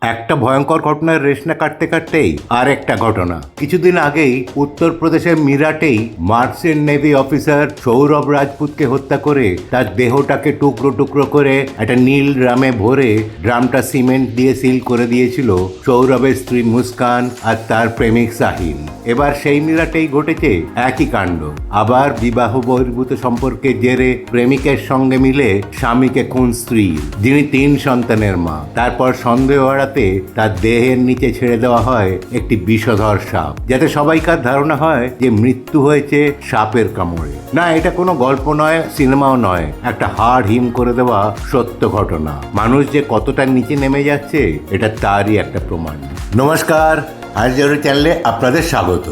একটা ভয়ঙ্কর ঘটনার রেশ না কাটতে কাটতেই আর একটা ঘটনা। কিছুদিন আগেই উত্তরপ্রদেশের মিরাটেই মার্চেন্ট নেভি অফিসার সৌরভ রাজপুতকে হত্যা করে তার দেহটাকে টুকরো টুকরো করে একটা নীল ড্রামে ভরে ড্রামটা সিমেন্ট দিয়ে সিল করে দিয়েছিল সৌরভের স্ত্রী মুস্কান আর তার প্রেমিক সাহিল। এবার সেই মিরাটেই ঘটেছে একই কাণ্ড। আবার বিবাহ বহির্ভূত সম্পর্কের জেরে প্রেমিকের সঙ্গে মিলে স্বামীকে খুন স্ত্রী, যিনি 3 সন্তানের মা। তারপর সন্দেহ এড়াতে তার দেহের নিচে ছেড়ে দেওয়া হয় একটি বিষধর সাপ, যাতে সবাইকার ধারণা হয় যে মৃত্যু হয়েছে সাপের কামড়ে। না, এটা কোনো গল্প নয়, সিনেমাও নয়, একটা হাড় হিম করে দেওয়া সত্য ঘটনা। মানুষ যে কতটা নিচে নেমে যাচ্ছে এটা তারই একটা প্রমাণ। নমস্কার, আজ চ্যানেলে আপনাদের স্বাগত।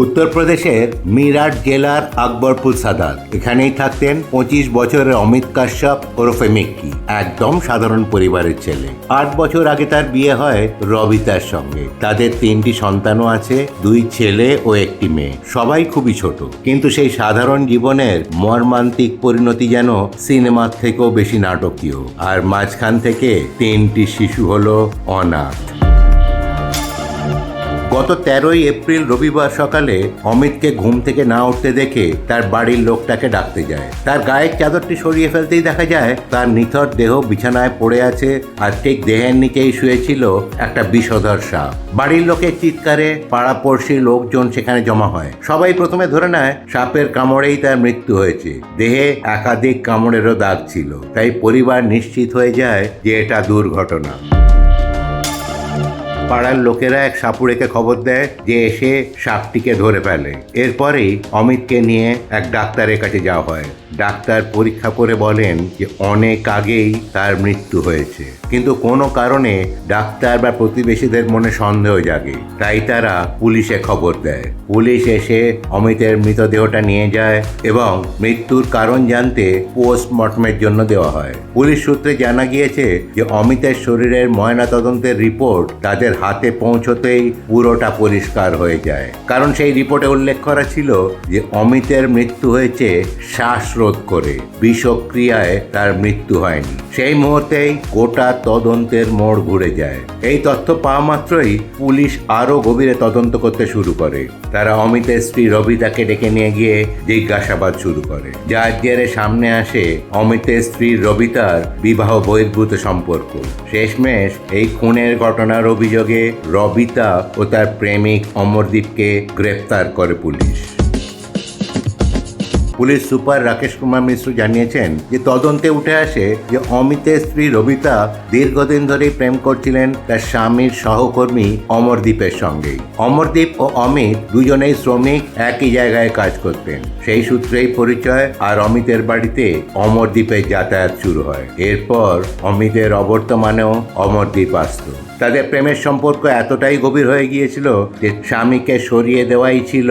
উত্তরপ্রদেশের মিরাট জেলার আকবরপুর সাদাত, এখানেই থাকতেন 25 বছরের অমিত কাশ্যপ ওরফে মিক্কি। একদম সাধারণ পরিবারের ছেলে। 8 বছর আগে তার বিয়ে হয় রবিতার সঙ্গে। তাদের 3টি সন্তানও আছে, 2 ছেলে ও 1টি মেয়ে। সবাই খুবই ছোট, কিন্তু সেই সাধারণ জীবনের মর্মান্তিক পরিণতি যেন সিনেমার থেকেও বেশি নাটকীয়। আর মাঝখান থেকে 3টি শিশু হলো অনাথ। গত 13ই এপ্রিল রবিবার সকালে অমিতকে ঘুম থেকে না উঠতে দেখে তার বাড়ির লোকটাকে ডাকতে যায়। তার গায়ের চাদরটি সরিয়ে ফেলতেই দেখা যায় তার নিথর দেহ বিছানায় পড়ে আছে, আর ঠিক দেহের নিচেই শুয়েছিল একটা বিষধর সাপ। বাড়ির লোকের চিৎকারে পাড়াপড়শির লোকজন সেখানে জমা হয়। সবাই প্রথমে ধরে নেয় সাপের কামড়েই তার মৃত্যু হয়েছে। দেহে একাধিক কামড়েরও দাগ ছিল, তাই পরিবার নিশ্চিত হয়ে যায় যে এটা দুর্ঘটনা। পাড়ার লোকেরা এক সাপুড়েকে খবর দেয় যে এসে সাপটিকে ধরে ফেলে। এরপরেই অমিতকে নিয়ে এক ডাক্তারের কাছে যাওয়া হয়। ডাক্তার পরীক্ষা করে বলেন যে অনেক আগেই তার মৃত্যু হয়েছে, কিন্তু কোনো কারণে ডাক্তার বা প্রতিবেশীদের মনে সন্দেহ জাগে। তাই তারা পুলিশে খবর দেয়। পুলিশ এসে অমিতের মৃতদেহটা নিয়ে যায় এবং মৃত্যুর কারণ জানতে পোস্টমর্টমের জন্য দেওয়া হয়। পুলিশ সূত্রে জানা গিয়েছে যে অমিতের শরীরের ময়না তদন্তের রিপোর্ট তাদের হাতে পৌঁছতেই পুরোটা পরিষ্কার হয়ে যায়। কারণ সেই রিপোর্টে উল্লেখ করা ছিল যে অমিতের মৃত্যু হয়েছে শ্বাসরোধ করে, বিষক্রিয়ায় তার মৃত্যু হয়নি। সেই মুহূর্তেই গোটা তদন্তের মোড় ঘুরে যায়। এই তথ্য পাওয়া মাত্রই পুলিশ আরো গভীরে তদন্ত করতে শুরু করে। তারা অমিতের স্ত্রী রবিতাকে ডেকে নিয়ে গিয়ে জিজ্ঞাসাবাদ শুরু করে, যার জেরে সামনে আসে অমিতের স্ত্রী রবিতার বিবাহ বহির্ভূত সম্পর্ক। শেষমেশ এই খুনের ঘটনার অভিযোগে রবিতা ও তার প্রেমিক অমরদীপকে গ্রেফতার করে police. Police super Rakesh Kumar Mishra জানিয়েছেন যে তদন্তে উঠে আসে যে অমিতের স্ত্রী রবিতা দীর্ঘদিন ধরেই প্রেম করছিলেন তার স্বামীর সহকর্মী অমরদীপের সঙ্গেই। অমরদীপ ও অমিত দুজনেই শ্রমিক, একই জায়গায় কাজ করতেন। সেই সূত্রেই পরিচয়, আর অমিতের বাড়িতে অমরদীপের যাতায়াত শুরু হয়। এরপর অমিতের অবর্তমানেও অমরদীপ আসত। তাদের প্রেমের সম্পর্ক এতটাই গভীর হয়ে গিয়েছিল যে স্বামীকে সরিয়ে দেওয়াই ছিল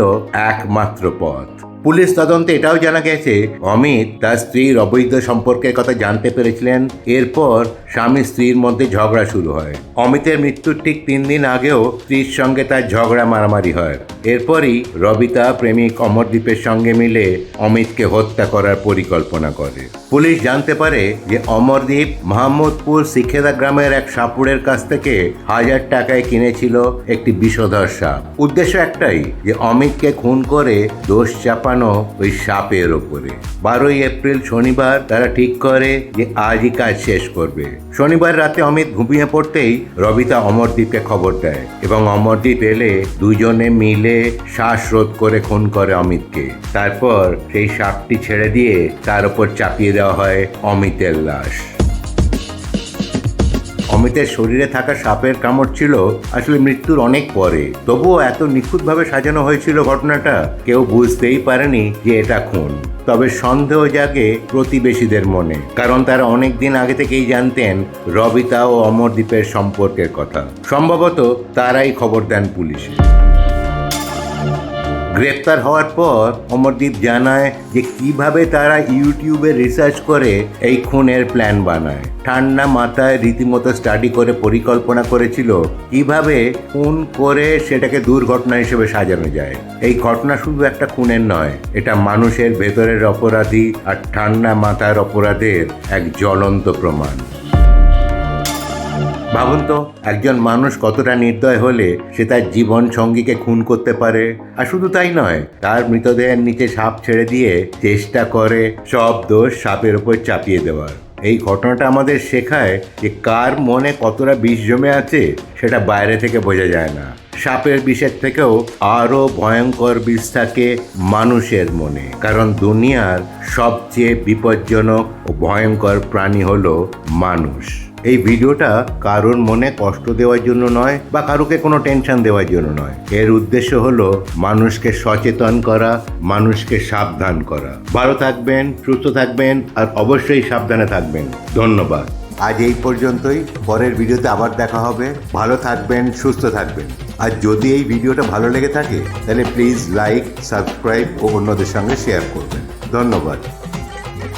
একমাত্র পথ। পুলিশ তদন্তে এটাও জানা গেছে অমিত তার স্ত্রীর অবৈধ সম্পর্কের কথা জানতে পেরেছিলেন। এরপর স্বামী স্ত্রীর মধ্যে ঝগড়া শুরু হয়। অমিতের মৃত্যুর ঠিক 3 দিন আগেও স্ত্রীর সঙ্গে তার ঝগড়া মারামারি হয়। এরপরই রবিতা প্রেমিক অমরদীপের সঙ্গে মিলে অমিতকে হত্যা করার পরিকল্পনা করে। পুলিশ জানতে পারে যে অমরদীপ মোহাম্মদপুর শিখেদা গ্রামের এক সাপুড়ের কাছ থেকে 1000 টাকায় কিনেছিল একটি বিষধর সাপ। উদ্দেশ্য একটাই, যে অমিতকে খুন করে দোষ চাপানো ওই সাপের ওপরে। 12ই এপ্রিল শনিবার তারা ঠিক করে যে আজই কাজ শেষ করবে। শনিবার রাতে অমিত ঘুমিয়ে পড়তেই রবিতা অমরদীপকে খবর দেয় এবং অমরদীপ এলে দুজনে মিলে শ্বাসরোধ করে খুন করে অমিতকে। তারপর সেই সাপটি ছেড়ে দিয়ে তার উপর চাপিয়ে দেওয়া হয় অমিতের লাশ। অমিতের শরীরে থাকা সাপের কামড় ছিল আসলে মৃত্যুর অনেক পরে, তবুও এত নিখুঁতভাবে সাজানো হয়েছিল ঘটনাটা, কেউ বুঝতেই পারেনি যে এটা খুন। তবে সন্দেহ জাগে প্রতিবেশীদের মনে, কারণ তারা অনেক দিন আগে থেকেই জানতেন রবিতা ও অমরদীপের সম্পর্কের কথা। সম্ভবত তারাই খবর দেন পুলিশে। গ্রেপ্তার হওয়ার পর অমরদীপ জানায় যে কিভাবে তারা ইউটিউবে রিসার্চ করে এই খুনের প্ল্যান বানায়। ঠান্ডা মাথায় রীতিমতো স্টাডি করে পরিকল্পনা করেছিল কিভাবে খুন করে সেটাকে দুর্ঘটনা হিসেবে সাজানো যায়। এই ঘটনা শুধু একটা খুনের নয়, এটা মানুষের ভেতরের অপরাধী আর ঠান্ডা মাথার অপরাধের এক জ্বলন্ত প্রমাণ। ভাবুন তো, একজন মানুষ কতটা নির্দয় হলে সে তার জীবন সঙ্গীকে খুন করতে পারে। আর শুধু তাই নয়, তার মৃতদেহের নিচে সাপ ছেড়ে দিয়ে চেষ্টা করে সব দোষ সাপের উপর চাপিয়ে দেওয়ার। এই ঘটনাটা আমাদের শেখায় যে কার মনে কতটা বিষ জমে আছে সেটা বাইরে থেকে বোঝা যায় না। সাপের বিষের থেকেও আরও ভয়ঙ্কর বিষ থাকে মানুষের মনে, কারণ দুনিয়ার সবচেয়ে বিপজ্জনক ও ভয়ঙ্কর প্রাণী হলো মানুষ। এই ভিডিওটা কারোর মনে কষ্ট দেওয়ার জন্য নয় বা কারোকে কোনো টেনশন দেওয়ার জন্য নয়। এর উদ্দেশ্য হলো মানুষকে সচেতন করা, মানুষকে সাবধান করা। ভালো থাকবেন, সুস্থ থাকবেন আর অবশ্যই সাবধানে থাকবেন। ধন্যবাদ। আজ এই পর্যন্তই। পরের ভিডিওতে আবার দেখা হবে। ভালো থাকবেন, সুস্থ থাকবেন। আর যদি এই ভিডিওটা ভালো লেগে থাকে তাহলে প্লিজ লাইক, সাবস্ক্রাইব ও অন্যদের সঙ্গে শেয়ার করবেন। ধন্যবাদ।